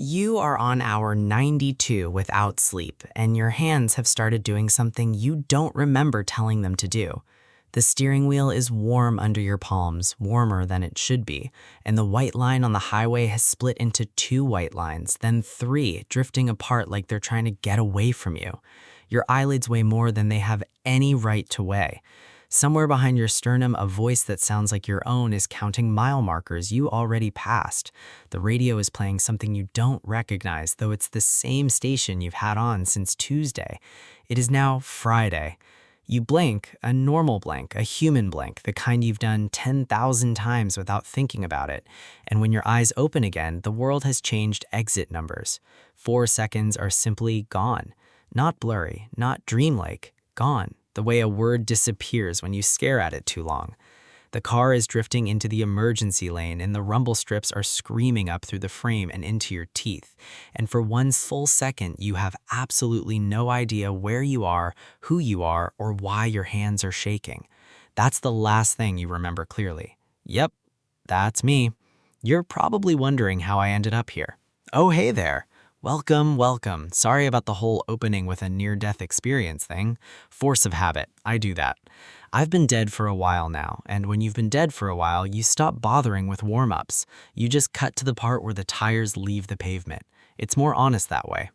You are on hour 92 without sleep, and your hands have started doing something you don't remember telling them to do. The steering wheel is warm under your palms, warmer than it should be, and the white line on the highway has split into two white lines, then three, drifting apart like they're trying to get away from you. Your eyelids weigh more than they have any right to weigh. Somewhere behind your sternum, a voice that sounds like your own is counting mile markers you already passed. The radio is playing something you don't recognize, though it's the same station you've had on since Tuesday. It is now Friday. You blink, a normal blink, a human blink, the kind you've done 10,000 times without thinking about it. And when your eyes open again, the world has changed exit numbers. 4 seconds are simply gone. Not blurry, not dreamlike, gone. The way a word disappears when you stare at it too long. The car is drifting into the emergency lane and the rumble strips are screaming up through the frame and into your teeth. And for one full second, you have absolutely no idea where you are, who you are, or why your hands are shaking. That's the last thing you remember clearly. Yep, that's me. You're probably wondering how I ended up here. Oh, hey there. Welcome, welcome. Sorry about the whole opening with a near-death experience thing. Force of habit, I do that. I've been dead for a while now, and when you've been dead for a while, you stop bothering with warm-ups. You just cut to the part where the tires leave the pavement. It's more honest that way.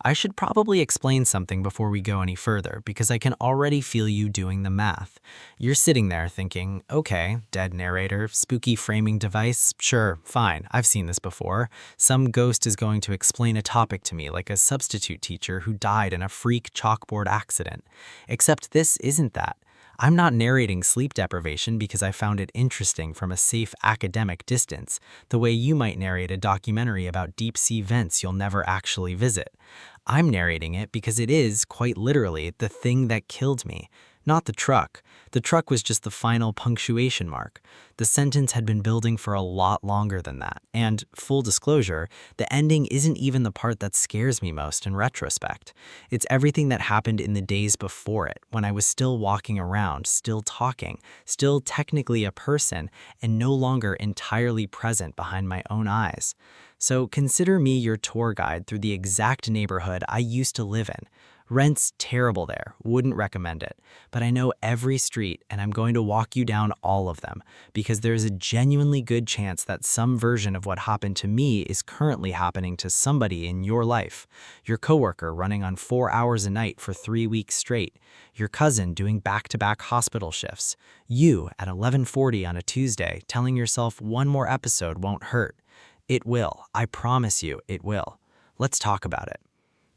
I should probably explain something before we go any further, because I can already feel you doing the math. You're sitting there thinking, okay, dead narrator, spooky framing device, sure, fine, I've seen this before. Some ghost is going to explain a topic to me like a substitute teacher who died in a freak chalkboard accident. Except this isn't that. I'm not narrating sleep deprivation because I found it interesting from a safe academic distance, the way you might narrate a documentary about deep-sea vents you'll never actually visit. I'm narrating it because it is, quite literally, the thing that killed me. Not the truck. The truck was just the final punctuation mark. The sentence had been building for a lot longer than that. And, full disclosure, the ending isn't even the part that scares me most in retrospect. It's everything that happened in the days before it, when I was still walking around, still talking, still technically a person, and no longer entirely present behind my own eyes. So consider me your tour guide through the exact neighborhood I used to live in. Rent's terrible there, wouldn't recommend it, but I know every street and I'm going to walk you down all of them because there's a genuinely good chance that some version of what happened to me is currently happening to somebody in your life. Your coworker running on 4 hours a night for 3 weeks straight, your cousin doing back-to-back hospital shifts, you at 11:40 on a Tuesday telling yourself one more episode won't hurt. It will, I promise you it will. Let's talk about it.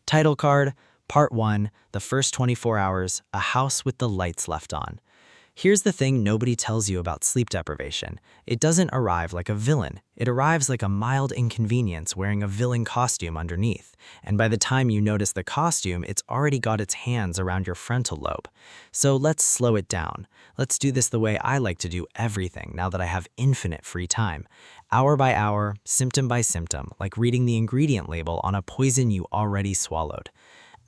Title card, Part 1, the first 24 hours, a house with the lights left on. Here's the thing nobody tells you about sleep deprivation. It doesn't arrive like a villain. It arrives like a mild inconvenience wearing a villain costume underneath. And by the time you notice the costume, it's already got its hands around your frontal lobe. So let's slow it down. Let's do this the way I like to do everything now that I have infinite free time. Hour by hour, symptom by symptom, like reading the ingredient label on a poison you already swallowed.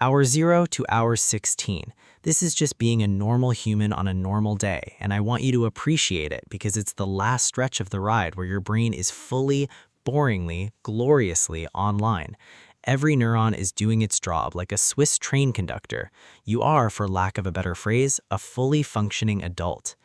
Hour 0 to hour 16. This is just being a normal human on a normal day, and I want you to appreciate it because it's the last stretch of the ride where your brain is fully, boringly, gloriously online. Every neuron is doing its job like a Swiss train conductor. You are, for lack of a better phrase, a fully functioning adult.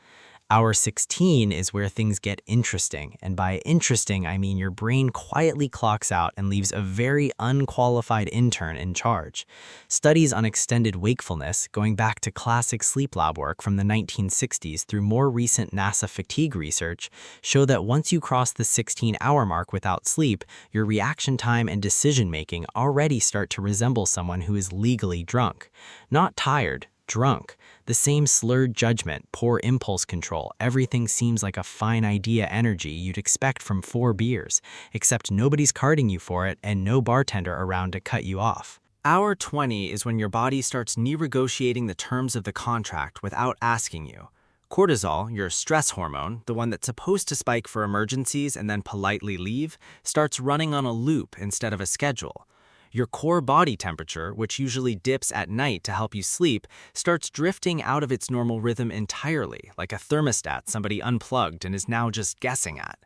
Hour 16 is where things get interesting, and by interesting I mean your brain quietly clocks out and leaves a very unqualified intern in charge. Studies on extended wakefulness, going back to classic sleep lab work from the 1960s through more recent NASA fatigue research, show that once you cross the 16-hour mark without sleep, your reaction time and decision-making already start to resemble someone who is legally drunk. Not tired, drunk. The same slurred judgment, poor impulse control, everything seems like a fine idea energy you'd expect from 4 beers, except nobody's carding you for it and no bartender around to cut you off. Hour 20 is when your body starts negotiating the terms of the contract without asking you. Cortisol, your stress hormone, the one that's supposed to spike for emergencies and then politely leave, starts running on a loop instead of a schedule. Your core body temperature, which usually dips at night to help you sleep, starts drifting out of its normal rhythm entirely, like a thermostat somebody unplugged and is now just guessing at.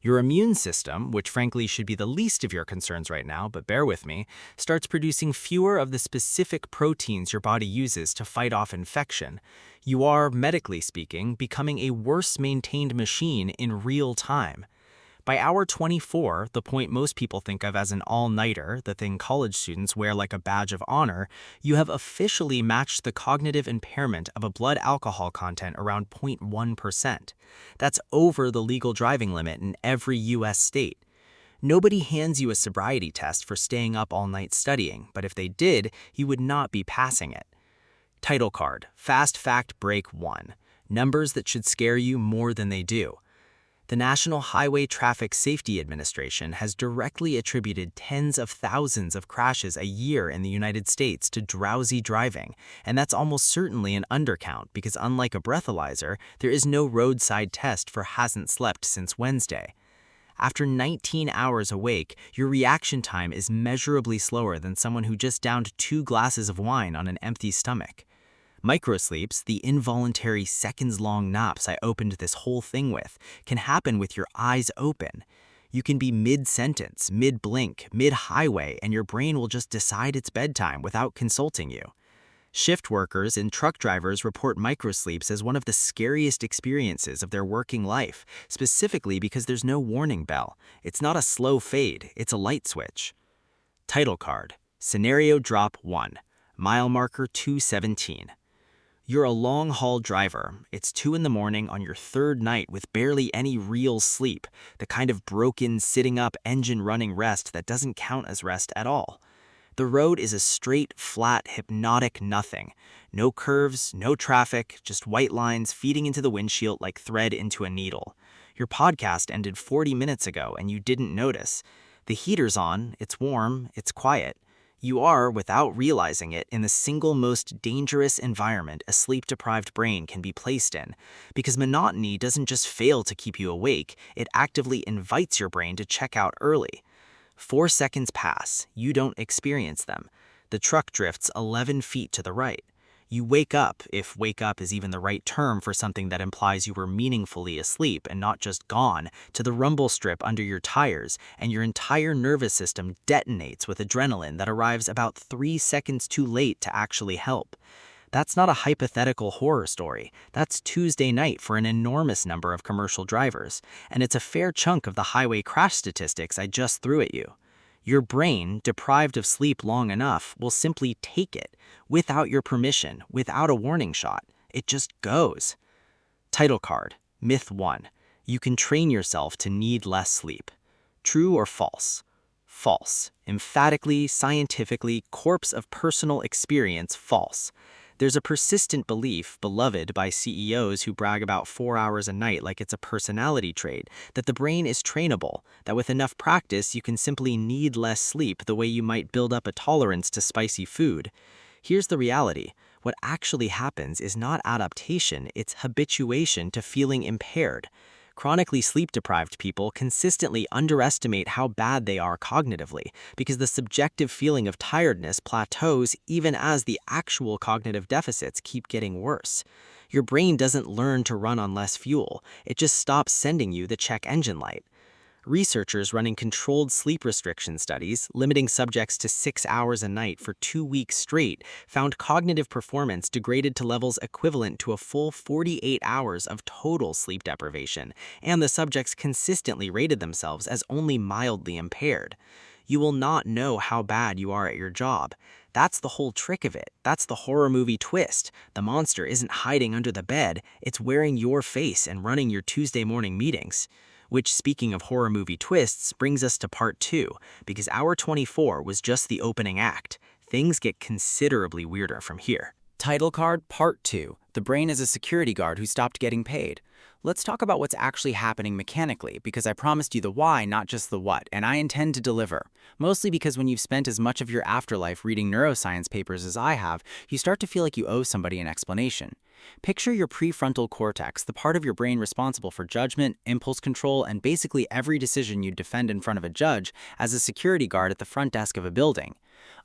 Your immune system, which frankly should be the least of your concerns right now, but bear with me, starts producing fewer of the specific proteins your body uses to fight off infection. You are, medically speaking, becoming a worse-maintained machine in real time. By hour 24, the point most people think of as an all-nighter, the thing college students wear like a badge of honor, you have officially matched the cognitive impairment of a blood alcohol content around 0.1%. That's over the legal driving limit in every US state. Nobody hands you a sobriety test for staying up all night studying, but if they did, you would not be passing it. Title card, Fast Fact Break 1. Numbers that should scare you more than they do. The National Highway Traffic Safety Administration has directly attributed tens of thousands of crashes a year in the United States to drowsy driving, and that's almost certainly an undercount because unlike a breathalyzer, there is no roadside test for hasn't slept since Wednesday. After 19 hours awake, your reaction time is measurably slower than someone who just downed 2 glasses of wine on an empty stomach. Microsleeps, the involuntary seconds-long naps I opened this whole thing with, can happen with your eyes open. You can be mid-sentence, mid-blink, mid-highway, and your brain will just decide it's bedtime without consulting you. Shift workers and truck drivers report microsleeps as one of the scariest experiences of their working life, specifically because there's no warning bell. It's not a slow fade, it's a light switch. Title card, Scenario Drop 1, Mile Marker 217. You're a long-haul driver. It's 2 in the morning on your 3rd night with barely any real sleep, the kind of broken, sitting-up, engine-running rest that doesn't count as rest at all. The road is a straight, flat, hypnotic nothing. No curves, no traffic, just white lines feeding into the windshield like thread into a needle. Your podcast ended 40 minutes ago and you didn't notice. The heater's on, it's warm, it's quiet. You are, without realizing it, in the single most dangerous environment a sleep-deprived brain can be placed in, because monotony doesn't just fail to keep you awake, it actively invites your brain to check out early. 4 seconds pass, you don't experience them. The truck drifts 11 feet to the right. You wake up, if wake up is even the right term for something that implies you were meaningfully asleep and not just gone, to the rumble strip under your tires, and your entire nervous system detonates with adrenaline that arrives about 3 seconds too late to actually help. That's not a hypothetical horror story. That's Tuesday night for an enormous number of commercial drivers, and it's a fair chunk of the highway crash statistics I just threw at you. Your brain, deprived of sleep long enough, will simply take it, without your permission, without a warning shot. It just goes. Title card, Myth 1. You can train yourself to need less sleep. True or false? False. Emphatically, scientifically, corpse of personal experience, false. There's a persistent belief, beloved by CEOs who brag about 4 hours a night like it's a personality trait, that the brain is trainable, that with enough practice you can simply need less sleep the way you might build up a tolerance to spicy food. Here's the reality. What actually happens is not adaptation, it's habituation to feeling impaired. Chronically sleep-deprived people consistently underestimate how bad they are cognitively because the subjective feeling of tiredness plateaus even as the actual cognitive deficits keep getting worse. Your brain doesn't learn to run on less fuel, it just stops sending you the check engine light. Researchers running controlled sleep restriction studies, limiting subjects to 6 hours a night for 2 weeks straight, found cognitive performance degraded to levels equivalent to a full 48 hours of total sleep deprivation, and the subjects consistently rated themselves as only mildly impaired. You will not know how bad you are at your job. That's the whole trick of it. That's the horror movie twist. The monster isn't hiding under the bed, it's wearing your face and running your Tuesday morning meetings. Which, speaking of horror movie twists, brings us to part 2, because hour 24 was just the opening act. Things get considerably weirder from here. Title card, Part 2. The brain is a security guard who stopped getting paid. Let's talk about what's actually happening mechanically, because I promised you the why, not just the what, and I intend to deliver. Mostly because when you've spent as much of your afterlife reading neuroscience papers as I have, you start to feel like you owe somebody an explanation. Picture your prefrontal cortex, the part of your brain responsible for judgment, impulse control, and basically every decision you'd defend in front of a judge, as a security guard at the front desk of a building.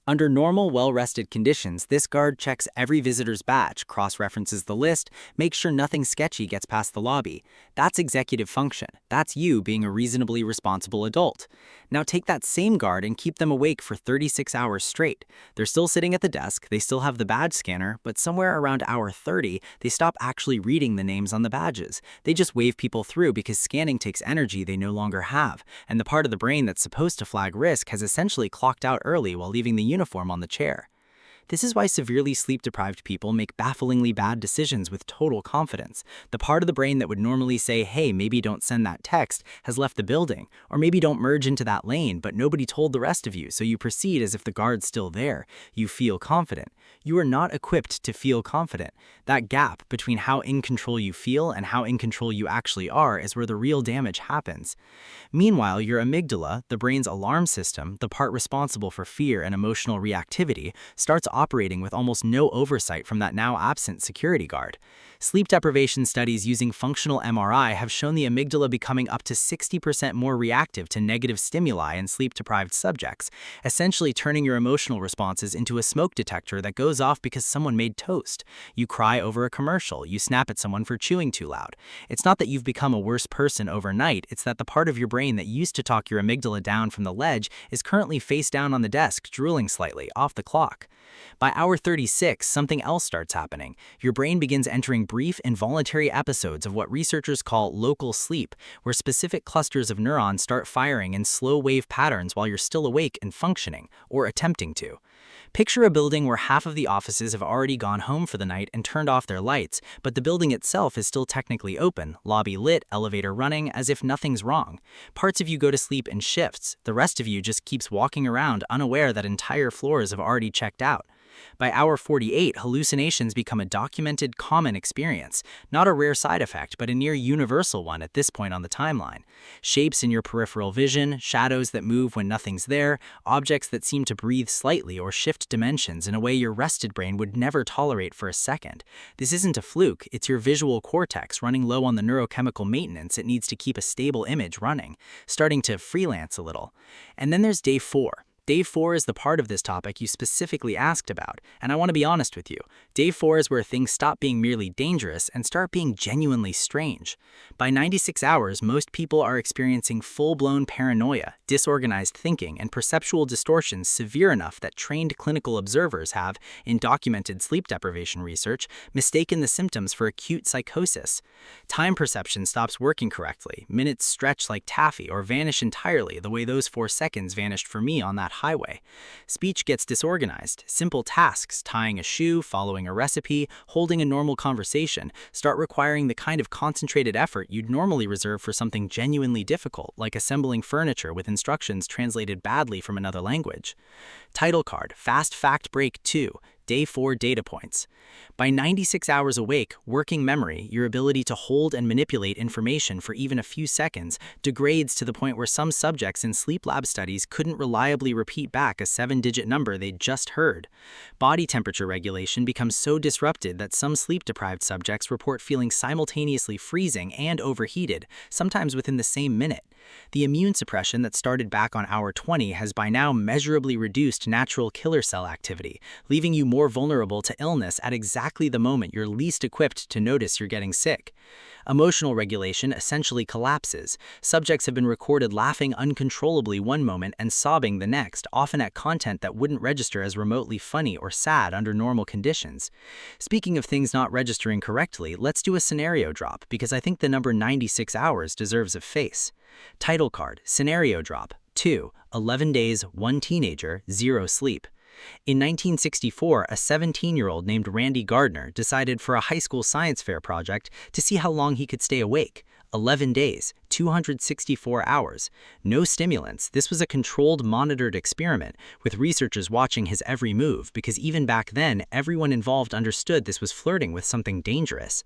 Under normal, well-rested conditions, this guard checks every visitor's badge, cross-references the list, makes sure nothing sketchy gets past the lobby. That's executive function. That's you being a reasonably responsible adult. Now take that same guard and keep them awake for 36 hours straight. They're still sitting at the desk, they still have the badge scanner, but somewhere around hour 30, they stop actually reading the names on the badges. They just wave people through because scanning takes energy they no longer have, and the part of the brain that's supposed to flag risk has essentially clocked out early while leaving the uniform on the chair. This is why severely sleep-deprived people make bafflingly bad decisions with total confidence. The part of the brain that would normally say, hey, maybe don't send that text, has left the building, or maybe don't merge into that lane, but nobody told the rest of you, so you proceed as if the guard's still there. You feel confident. You are not equipped to feel confident. That gap between how in control you feel and how in control you actually are is where the real damage happens. Meanwhile, your amygdala, the brain's alarm system, the part responsible for fear and emotional reactivity, starts operating with almost no oversight from that now absent security guard. Sleep deprivation studies using functional MRI have shown the amygdala becoming up to 60% more reactive to negative stimuli in sleep-deprived subjects, essentially turning your emotional responses into a smoke detector that goes off because someone made toast. You cry over a commercial, you snap at someone for chewing too loud. It's not that you've become a worse person overnight, it's that the part of your brain that used to talk your amygdala down from the ledge is currently face down on the desk, drooling slightly, off the clock. By hour 36, something else starts happening. Your brain begins entering brief, involuntary episodes of what researchers call local sleep, where specific clusters of neurons start firing in slow-wave patterns while you're still awake and functioning, or attempting to. Picture a building where half of the offices have already gone home for the night and turned off their lights, but the building itself is still technically open, lobby lit, elevator running, as if nothing's wrong. Parts of you go to sleep in shifts, the rest of you just keeps walking around unaware that entire floors have already checked out. By hour 48, hallucinations become a documented, common experience, not a rare side effect, but a near universal one at this point on the timeline. Shapes in your peripheral vision, shadows that move when nothing's there, objects that seem to breathe slightly or shift dimensions in a way your rested brain would never tolerate for a second. This isn't a fluke, it's your visual cortex running low on the neurochemical maintenance it needs to keep a stable image running, starting to freelance a little. And then there's day 4. Day 4 is the part of this topic you specifically asked about, and I want to be honest with you. Day 4 is where things stop being merely dangerous and start being genuinely strange. By 96 hours, most people are experiencing full-blown paranoia, disorganized thinking, and perceptual distortions severe enough that trained clinical observers have, in documented sleep deprivation research, mistaken the symptoms for acute psychosis. Time perception stops working correctly, minutes stretch like taffy or vanish entirely the way those 4 seconds vanished for me on that highway. Speech gets disorganized. Simple tasks, tying a shoe, following a recipe, holding a normal conversation, start requiring the kind of concentrated effort you'd normally reserve for something genuinely difficult, like assembling furniture with instructions translated badly from another language. Title card, Fast Fact Break 2. Day 4 data points. By 96 hours awake, working memory, your ability to hold and manipulate information for even a few seconds, degrades to the point where some subjects in sleep lab studies couldn't reliably repeat back a 7-digit number they'd just heard. Body temperature regulation becomes so disrupted that some sleep-deprived subjects report feeling simultaneously freezing and overheated, sometimes within the same minute. The immune suppression that started back on hour 20 has by now measurably reduced natural killer cell activity, leaving you more vulnerable to illness at exactly the moment you're least equipped to notice you're getting sick. Emotional regulation essentially collapses. Subjects have been recorded laughing uncontrollably one moment and sobbing the next, often at content that wouldn't register as remotely funny or sad under normal conditions. Speaking of things not registering correctly, let's do a scenario drop, because I think the number 96 hours deserves a face. Title card, Scenario Drop, 2, 11 days, 1 teenager, 0 sleep. In 1964, a 17-year-old named Randy Gardner decided for a high school science fair project to see how long he could stay awake. 11 days, 264 hours. No stimulants. This was a controlled, monitored experiment, with researchers watching his every move, because even back then, everyone involved understood this was flirting with something dangerous.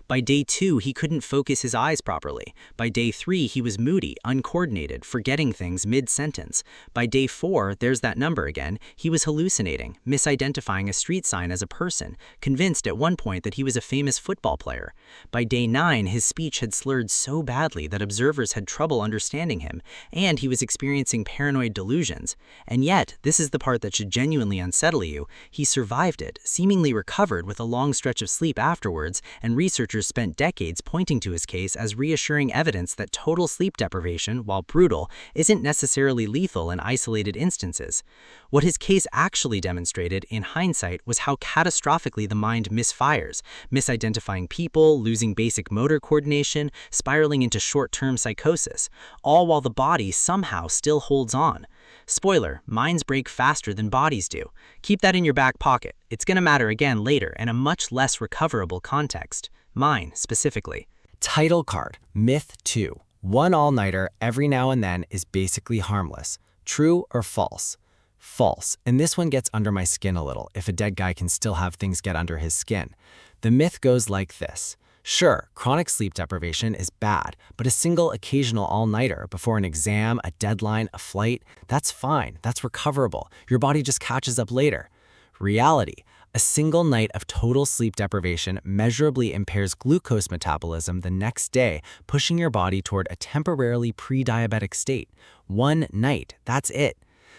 By day 2, he couldn't focus his eyes properly. By day 3, he was moody, uncoordinated, forgetting things mid-sentence. By day 4, there's that number again, he was hallucinating, misidentifying a street sign as a person, convinced at one point that he was a famous football player. By day 9, his speech had slurred so badly that observers had trouble understanding him, and he was experiencing paranoid delusions. And yet, this is the part that should genuinely unsettle you, he survived it, seemingly recovered with a long stretch of sleep afterwards, and researchers spent decades pointing to his case as reassuring evidence that total sleep deprivation, while brutal, isn't necessarily lethal in isolated instances. What his case actually demonstrated, in hindsight, was how catastrophically the mind misfires, misidentifying people, losing basic motor coordination, spiraling into short-term psychosis, all while the body somehow still holds on. Spoiler, minds break faster than bodies do. Keep that in your back pocket. It's going to matter again later in a much less recoverable context. Mine, specifically. Title card, Myth 2. One all-nighter every now and then is basically harmless. True or false? False, and this one gets under my skin a little, if a dead guy can still have things get under his skin. The myth goes like this. Sure, chronic sleep deprivation is bad, but a single occasional all-nighter before an exam, a deadline, a flight, that's fine, that's recoverable. Your body just catches up later. Reality. A single night of total sleep deprivation measurably impairs glucose metabolism the next day, pushing your body toward a temporarily pre-diabetic state. One night, that's it.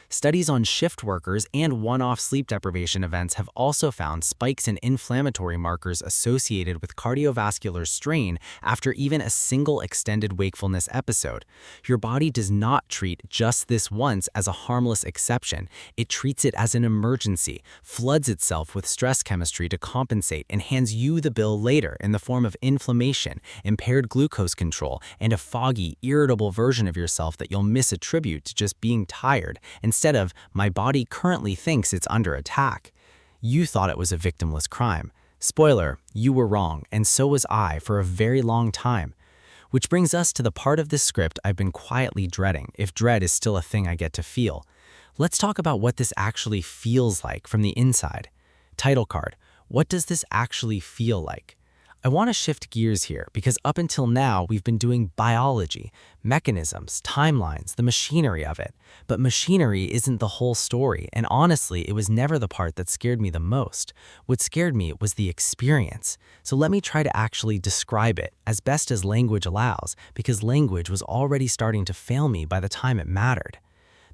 Studies on shift workers and one-off sleep deprivation events have also found spikes in inflammatory markers associated with cardiovascular strain after even a single extended wakefulness episode. Your body does not treat just this once as a harmless exception. It treats it as an emergency, floods itself with stress chemistry to compensate, and hands you the bill later in the form of inflammation, impaired glucose control, and a foggy, irritable version of yourself that you'll misattribute to just being tired, instead of, my body currently thinks it's under attack. You thought it was a victimless crime. Spoiler, you were wrong, and so was I for a very long time. Which brings us to the part of this script I've been quietly dreading, if dread is still a thing I get to feel. Let's talk about what this actually feels like from the inside. Title card, what does this actually feel like? I want to shift gears here because up until now we've been doing biology, mechanisms, timelines, the machinery of it. But machinery isn't the whole story, and honestly, it was never the part that scared me the most. What scared me was the experience. So let me try to actually describe it as best as language allows, because language was already starting to fail me by the time it mattered.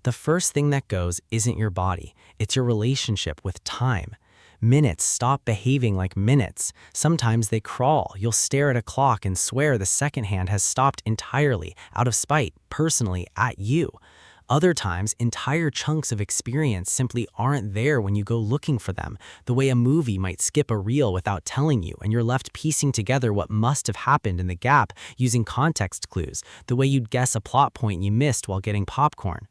The first thing that goes isn't your body, it's your relationship with time. Minutes stop behaving like minutes. Sometimes they crawl. You'll stare at a clock and swear the second hand has stopped entirely, out of spite, personally, at you. Other times, entire chunks of experience simply aren't there when you go looking for them, the way a movie might skip a reel without telling you, and you're left piecing together what must have happened in the gap using context clues, the way you'd guess a plot point you missed while getting popcorn.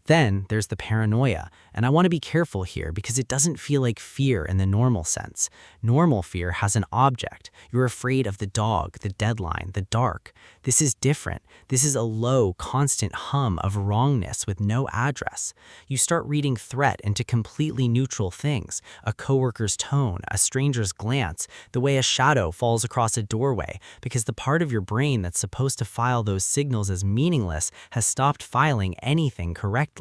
Then there's the paranoia, and I want to be careful here because it doesn't feel like fear in the normal sense. Normal fear has an object. You're afraid of the dog, the deadline, the dark. This is different. This is a low, constant hum of wrongness with no address. You start reading threat into completely neutral things, a coworker's tone, a stranger's glance, the way a shadow falls across a doorway, because the part of your brain that's supposed to file those signals as meaningless has stopped filing anything correctly.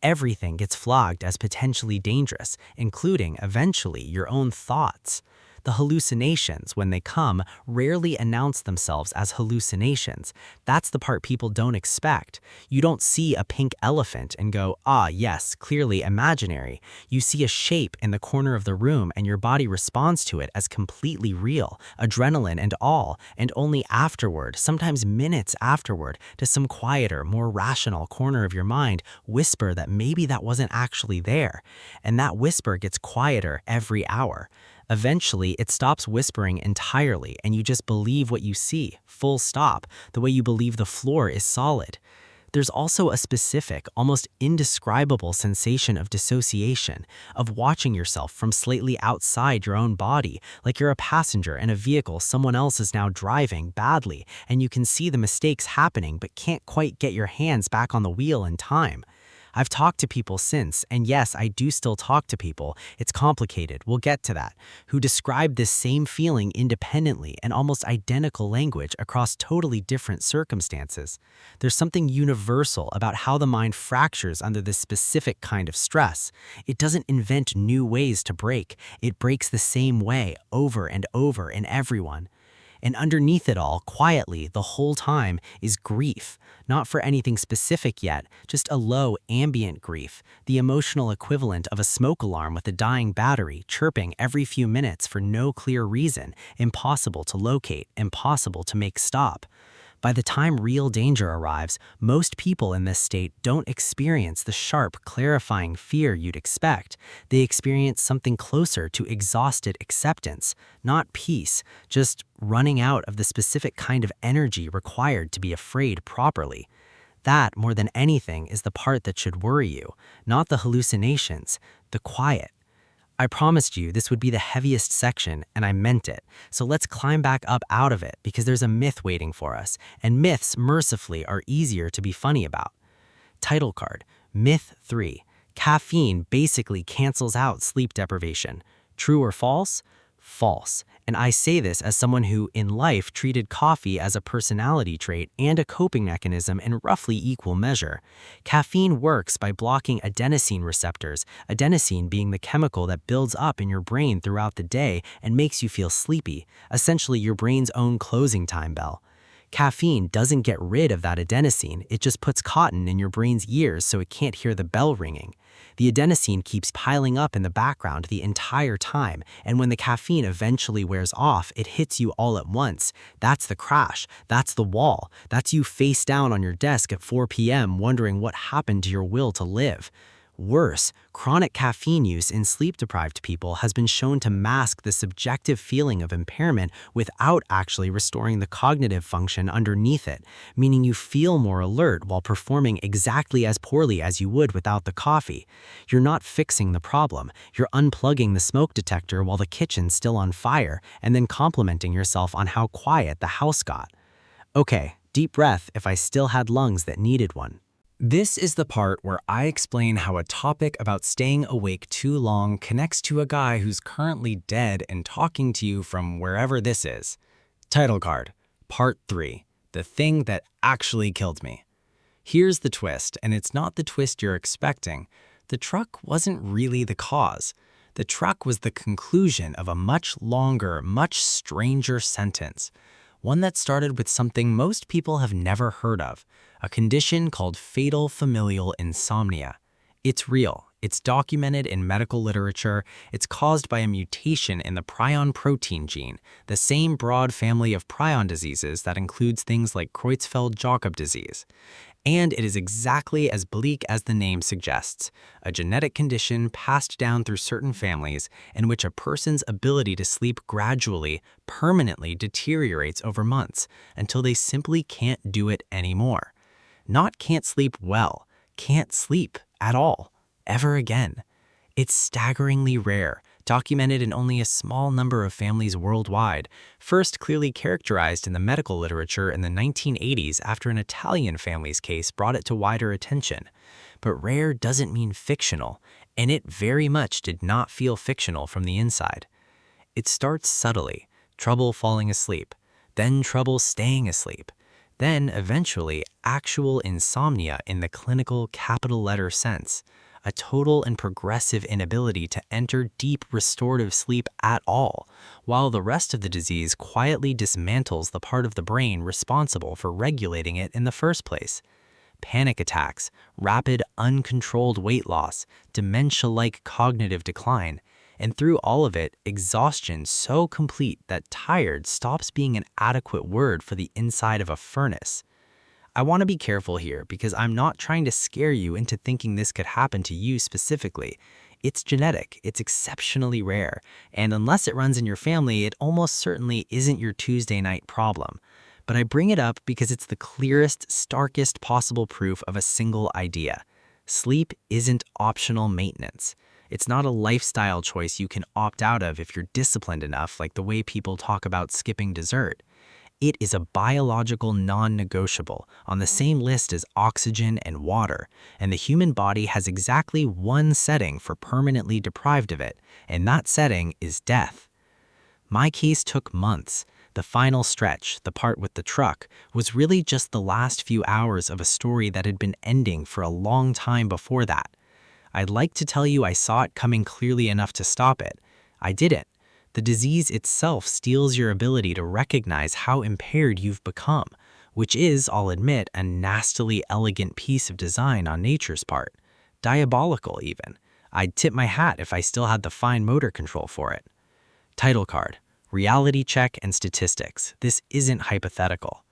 Everything gets flagged as potentially dangerous, including, eventually, your own thoughts. The hallucinations, when they come, rarely announce themselves as hallucinations. That's the part people don't expect. You don't see a pink elephant and go, ah, yes, clearly imaginary. You see a shape in the corner of the room and your body responds to it as completely real, adrenaline and all, and only afterward, sometimes minutes afterward, does some quieter, more rational corner of your mind whisper that maybe that wasn't actually there. And that whisper gets quieter every hour. Eventually, it stops whispering entirely and you just believe what you see, full stop, the way you believe the floor is solid. There's also a specific, almost indescribable sensation of dissociation, of watching yourself from slightly outside your own body, like you're a passenger in a vehicle someone else is now driving badly, and you can see the mistakes happening but can't quite get your hands back on the wheel in time. I've talked to people since, and yes, I do still talk to people, it's complicated, we'll get to that, who describe this same feeling independently and almost identical language across totally different circumstances. There's something universal about how the mind fractures under this specific kind of stress. It doesn't invent new ways to break, it breaks the same way over and over in everyone. And underneath it all, quietly, the whole time, is grief. Not for anything specific yet, just a low, ambient grief, the emotional equivalent of a smoke alarm with a dying battery chirping every few minutes for no clear reason, impossible to locate, impossible to make stop. By the time real danger arrives, most people in this state don't experience the sharp, clarifying fear you'd expect. They experience something closer to exhausted acceptance, not peace, just running out of the specific kind of energy required to be afraid properly. That, more than anything, is the part that should worry you, not the hallucinations, the quiet. I promised you this would be the heaviest section, and I meant it. So let's climb back up out of it because there's a myth waiting for us, and myths, mercifully, are easier to be funny about. Title card, Myth 3. Caffeine basically cancels out sleep deprivation. True or false? False. And I say this as someone who, in life, treated coffee as a personality trait and a coping mechanism in roughly equal measure. Caffeine works by blocking adenosine receptors, adenosine being the chemical that builds up in your brain throughout the day and makes you feel sleepy, essentially your brain's own closing time bell. Caffeine doesn't get rid of that adenosine, it just puts cotton in your brain's ears so it can't hear the bell ringing. The adenosine keeps piling up in the background the entire time, and when the caffeine eventually wears off, it hits you all at once. That's the crash, that's the wall, that's you face down on your desk at 4 p.m. wondering what happened to your will to live. Worse, chronic caffeine use in sleep-deprived people has been shown to mask the subjective feeling of impairment without actually restoring the cognitive function underneath it, meaning you feel more alert while performing exactly as poorly as you would without the coffee. You're not fixing the problem. You're unplugging the smoke detector while the kitchen's still on fire and then complimenting yourself on how quiet the house got. Okay, deep breath if I still had lungs that needed one. This is the part where I explain how a topic about staying awake too long connects to a guy who's currently dead and talking to you from wherever this is. Title card, Part 3, The Thing That Actually Killed Me. Here's the twist, and it's not the twist you're expecting. The truck wasn't really the cause. The truck was the conclusion of a much longer, much stranger sentence. One that started with something most people have never heard of, a condition called Fatal Familial Insomnia. It's real. It's documented in medical literature. It's caused by a mutation in the prion protein gene, the same broad family of prion diseases that includes things like Creutzfeldt-Jakob disease. And it is exactly as bleak as the name suggests, a genetic condition passed down through certain families in which a person's ability to sleep gradually, permanently deteriorates over months until they simply can't do it anymore. Not can't sleep well, can't sleep at all, ever again. It's staggeringly rare, documented in only a small number of families worldwide, first clearly characterized in the medical literature in the 1980s after an Italian family's case brought it to wider attention. But rare doesn't mean fictional, and it very much did not feel fictional from the inside. It starts subtly, trouble falling asleep, then trouble staying asleep, then eventually actual insomnia in the clinical capital letter sense, a total and progressive inability to enter deep restorative sleep at all, while the rest of the disease quietly dismantles the part of the brain responsible for regulating it in the first place. Panic attacks, rapid, uncontrolled weight loss, dementia-like cognitive decline, and through all of it, exhaustion so complete that tired stops being an adequate word for the inside of a furnace. I want to be careful here because I'm not trying to scare you into thinking this could happen to you specifically. It's genetic, it's exceptionally rare, and unless it runs in your family, it almost certainly isn't your Tuesday night problem. But I bring it up because it's the clearest, starkest possible proof of a single idea. Sleep isn't optional maintenance. It's not a lifestyle choice you can opt out of if you're disciplined enough, like the way people talk about skipping dessert. It is a biological non-negotiable on the same list as oxygen and water, and the human body has exactly one setting for permanently deprived of it, and that setting is death. My case took months. The final stretch, the part with the truck, was really just the last few hours of a story that had been ending for a long time before that. I'd like to tell you I saw it coming clearly enough to stop it. I didn't. The disease itself steals your ability to recognize how impaired you've become, which is, I'll admit, a nastily elegant piece of design on nature's part. Diabolical, even. I'd tip my hat if I still had the fine motor control for it. Title card: Reality check and statistics. This isn't hypothetical.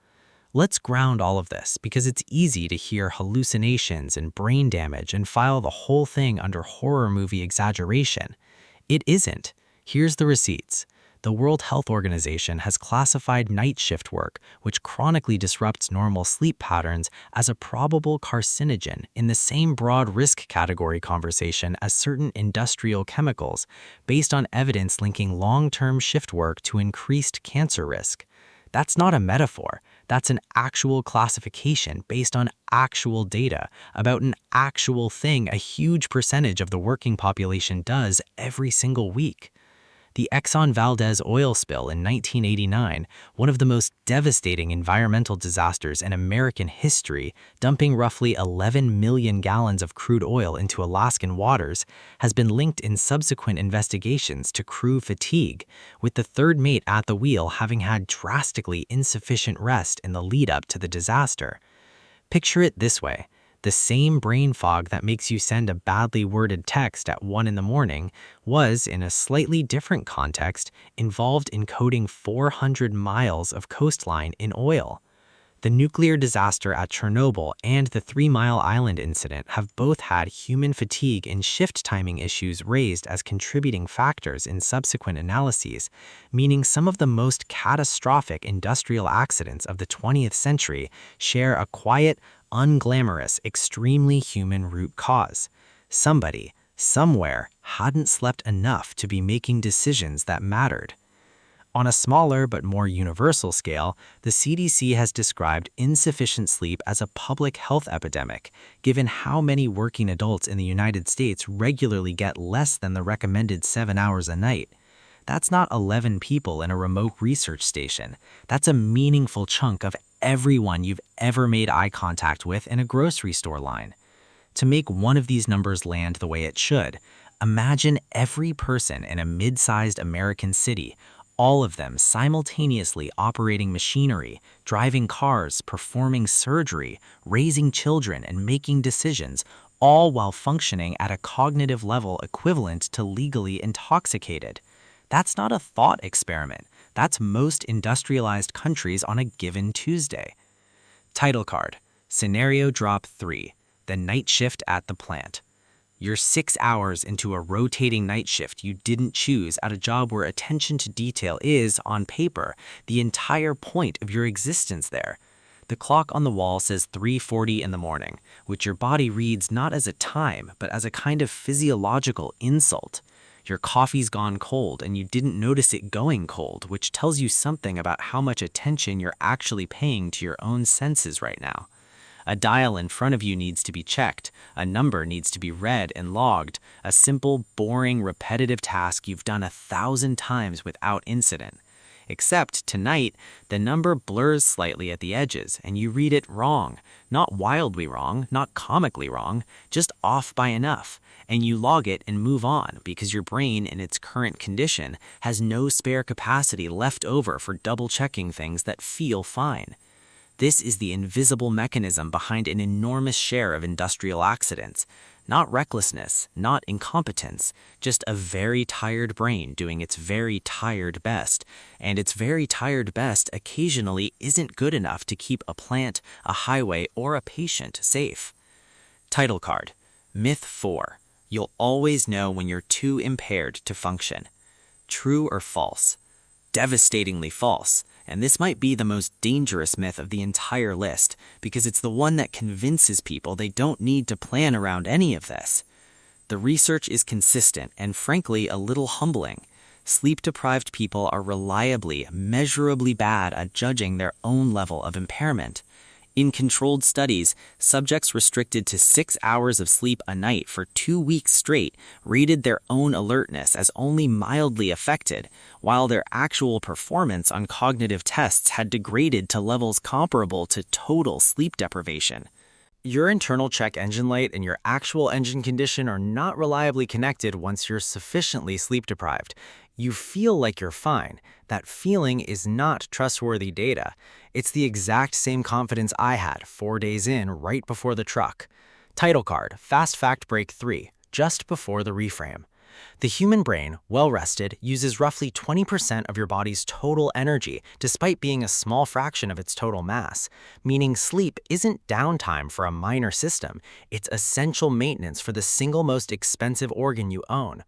Let's ground all of this because it's easy to hear hallucinations and brain damage and file the whole thing under horror movie exaggeration. It isn't. Here's the receipts. The World Health Organization has classified night shift work, which chronically disrupts normal sleep patterns, as a probable carcinogen in the same broad risk category conversation as certain industrial chemicals, based on evidence linking long-term shift work to increased cancer risk. That's not a metaphor. That's an actual classification based on actual data about an actual thing a huge percentage of the working population does every single week. The Exxon Valdez oil spill in 1989, one of the most devastating environmental disasters in American history, dumping roughly 11 million gallons of crude oil into Alaskan waters, has been linked in subsequent investigations to crew fatigue, with the third mate at the wheel having had drastically insufficient rest in the lead-up to the disaster. Picture it this way. The same brain fog that makes you send a badly worded text at 1 in the morning was, in a slightly different context, involved in coating 400 miles of coastline in oil. The nuclear disaster at Chernobyl and the 3 Mile Island incident have both had human fatigue and shift timing issues raised as contributing factors in subsequent analyses, meaning some of the most catastrophic industrial accidents of the 20th century share a quiet, unglamorous, extremely human root cause. Somebody, somewhere, hadn't slept enough to be making decisions that mattered. On a smaller but more universal scale, the CDC has described insufficient sleep as a public health epidemic, given how many working adults in the United States regularly get less than the recommended 7 hours a night. That's not 11 people in a remote research station. That's a meaningful chunk of everyone you've ever made eye contact with in a grocery store line. To make one of these numbers land the way it should, imagine every person in a mid-sized American city, all of them simultaneously operating machinery, driving cars, performing surgery, raising children, and making decisions, all while functioning at a cognitive level equivalent to legally intoxicated. That's not a thought experiment. That's most industrialized countries on a given Tuesday. Title card: Scenario Drop 3, The Night Shift at the Plant. You're 6 hours into a rotating night shift you didn't choose at a job where attention to detail is, on paper, the entire point of your existence there. The clock on the wall says 3:40 in the morning, which your body reads not as a time, but as a kind of physiological insult. Your coffee's gone cold and you didn't notice it going cold, which tells you something about how much attention you're actually paying to your own senses right now. A dial in front of you needs to be checked, a number needs to be read and logged, a simple, boring, repetitive task you've done 1,000 times without incident. Except tonight, the number blurs slightly at the edges and you read it wrong. Not wildly wrong, not comically wrong, just off by enough. And you log it and move on because your brain in its current condition has no spare capacity left over for double-checking things that feel fine. This is the invisible mechanism behind an enormous share of industrial accidents. Not recklessness, not incompetence, just a very tired brain doing its very tired best. And its very tired best occasionally isn't good enough to keep a plant, a highway, or a patient safe. Title card: Myth 4. You'll always know when you're too impaired to function. True or false? Devastatingly false. And this might be the most dangerous myth of the entire list, because it's the one that convinces people they don't need to plan around any of this. The research is consistent and frankly a little humbling. Sleep-deprived people are reliably, measurably bad at judging their own level of impairment. In controlled studies, subjects restricted to 6 hours of sleep a night for 2 weeks straight rated their own alertness as only mildly affected, while their actual performance on cognitive tests had degraded to levels comparable to total sleep deprivation. Your internal check engine light and your actual engine condition are not reliably connected once you're sufficiently sleep deprived. You feel like you're fine. That feeling is not trustworthy data. It's the exact same confidence I had 4 days in, right before the truck. Title card, Fast Fact Break 3, just before the reframe. The human brain, well rested, uses roughly 20% of your body's total energy, despite being a small fraction of its total mass, meaning sleep isn't downtime for a minor system, it's essential maintenance for the single most expensive organ you own.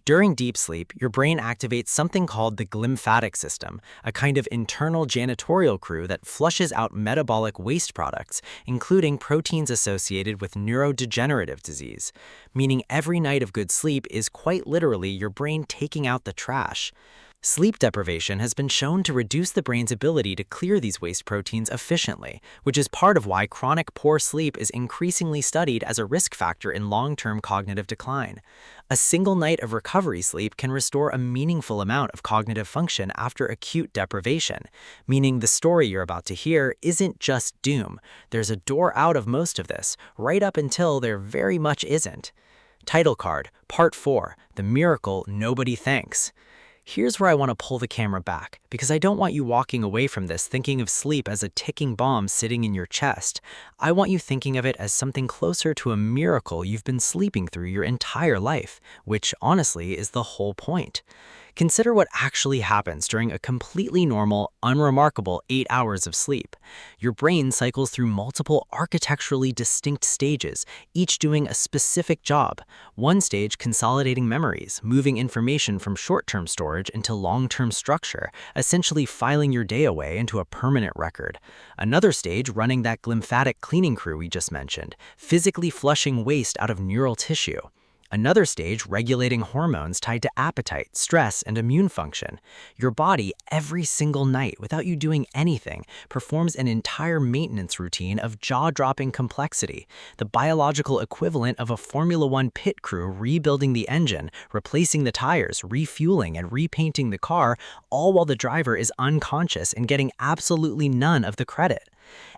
During deep sleep, your brain activates something called the glymphatic system, a kind of internal janitorial crew that flushes out metabolic waste products, including proteins associated with neurodegenerative disease, meaning every night of good sleep is quite literally your brain taking out the trash. Sleep deprivation has been shown to reduce the brain's ability to clear these waste proteins efficiently, which is part of why chronic poor sleep is increasingly studied as a risk factor in long-term cognitive decline. A single night of recovery sleep can restore a meaningful amount of cognitive function after acute deprivation, meaning the story you're about to hear isn't just doom. There's a door out of most of this, right up until there very much isn't. Title card, Part 4, The Miracle Nobody Thanks. Here's where I want to pull the camera back, because I don't want you walking away from this thinking of sleep as a ticking bomb sitting in your chest. I want you thinking of it as something closer to a miracle you've been sleeping through your entire life, which honestly is the whole point. Consider what actually happens during a completely normal, unremarkable 8 hours of sleep. Your brain cycles through multiple architecturally distinct stages, each doing a specific job. One stage consolidating memories, moving information from short-term storage into long-term structure, essentially filing your day away into a permanent record. Another stage running that glymphatic cleaning crew we just mentioned, physically flushing waste out of neural tissue. Another stage regulating hormones tied to appetite, stress, and immune function. Your body, every single night, without you doing anything, performs an entire maintenance routine of jaw-dropping complexity, the biological equivalent of a Formula One pit crew rebuilding the engine, replacing the tires, refueling, and repainting the car, all while the driver is unconscious and getting absolutely none of the credit.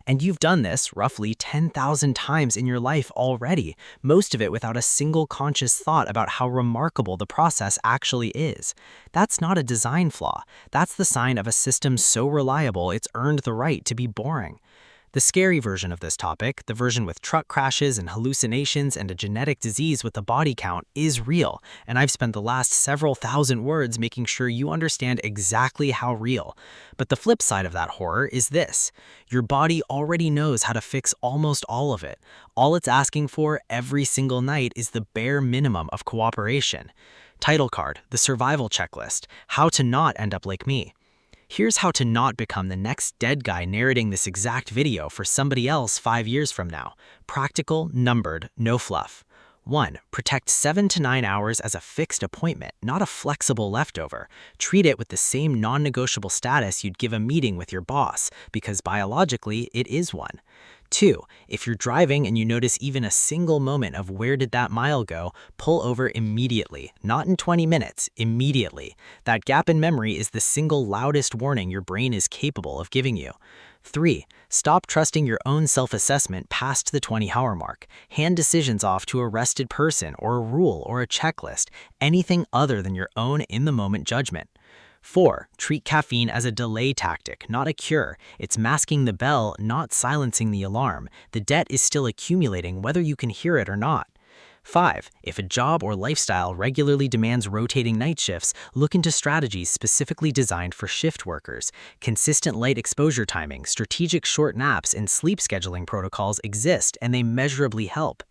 And you've done this roughly 10,000 times in your life already, most of it without a single conscious thought about how remarkable the process actually is. That's not a design flaw. That's the sign of a system so reliable it's earned the right to be boring. The scary version of this topic, the version with truck crashes and hallucinations and a genetic disease with a body count, is real, and I've spent the last several thousand words making sure you understand exactly how real. But the flip side of that horror is this. Your body already knows how to fix almost all of it. All it's asking for every single night is the bare minimum of cooperation. Title card, The Survival Checklist, How to Not End Up Like Me. Here's how to not become the next dead guy narrating this exact video for somebody else 5 years from now. Practical, numbered, no fluff. 1. Protect 7 to 9 hours as a fixed appointment, not a flexible leftover. Treat it with the same non-negotiable status you'd give a meeting with your boss, because biologically it is one. 2. If you're driving and you notice even a single moment of where did that mile go, pull over immediately. Not in 20 minutes, immediately. That gap in memory is the single loudest warning your brain is capable of giving you. 3. Stop trusting your own self-assessment past the 20-hour mark. Hand decisions off to a rested person or a rule or a checklist, anything other than your own in-the-moment judgment. 4. Treat caffeine as a delay tactic, not a cure. It's masking the bell, not silencing the alarm. The debt is still accumulating whether you can hear it or not. 5. If a job or lifestyle regularly demands rotating night shifts, look into strategies specifically designed for shift workers. Consistent light exposure timing, strategic short naps, and sleep scheduling protocols exist, and they measurably help.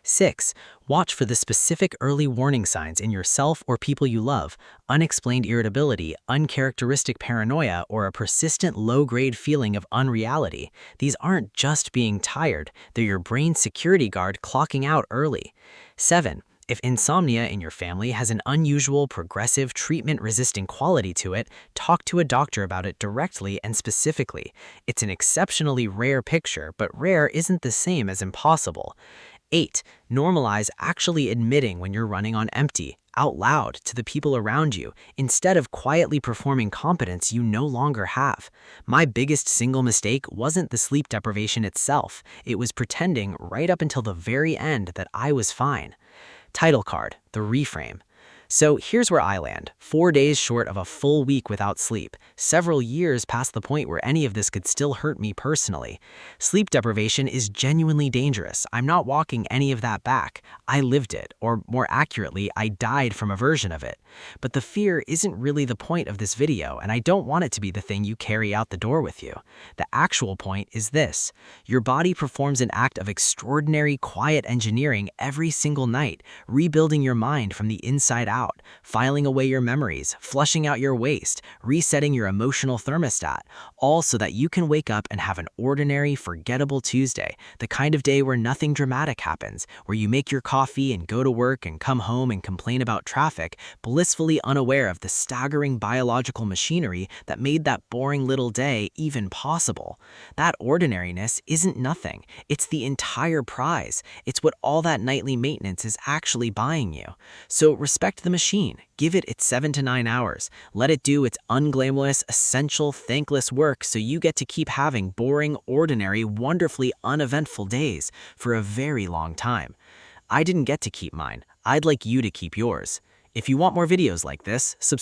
6. Watch for the specific early warning signs in yourself or people you love: unexplained irritability, uncharacteristic paranoia, or a persistent low-grade feeling of unreality. These aren't just being tired, they're your brain's security guard clocking out early. 7. If insomnia in your family has an unusual, progressive, treatment-resistant quality to it, talk to a doctor about it directly and specifically. It's an exceptionally rare picture, but rare isn't the same as impossible. 8. Normalize actually admitting when you're running on empty, out loud, to the people around you, instead of quietly performing competence you no longer have. My biggest single mistake wasn't the sleep deprivation itself. It was pretending right up until the very end that I was fine. Title card, The Reframe. So here's where I land. 4 days short of a full week without sleep. Several years past the point where any of this could still hurt me personally. Sleep deprivation is genuinely dangerous. I'm not walking any of that back. I lived it, or more accurately, I died from a version of it. But the fear isn't really the point of this video, and I don't want it to be the thing you carry out the door with you. The actual point is this. Your body performs an act of extraordinary quiet engineering every single night, rebuilding your mind from the inside out, filing away your memories, flushing out your waste, resetting your emotional thermostat, all so that you can wake up and have an ordinary, forgettable Tuesday, the kind of day where nothing dramatic happens, where you make your coffee and go to work and come home and complain about traffic, blissfully unaware of the staggering biological machinery that made that boring little day even possible. That ordinariness isn't nothing. It's the entire prize. It's what all that nightly maintenance is actually buying you. So respect the machine. Give it its 7 to 9 hours. Let it do its unglamorous, essential, thankless work so you get to keep having boring, ordinary, wonderfully uneventful days for a very long time. I didn't get to keep mine. I'd like you to keep yours. If you want more videos like this, subscribe.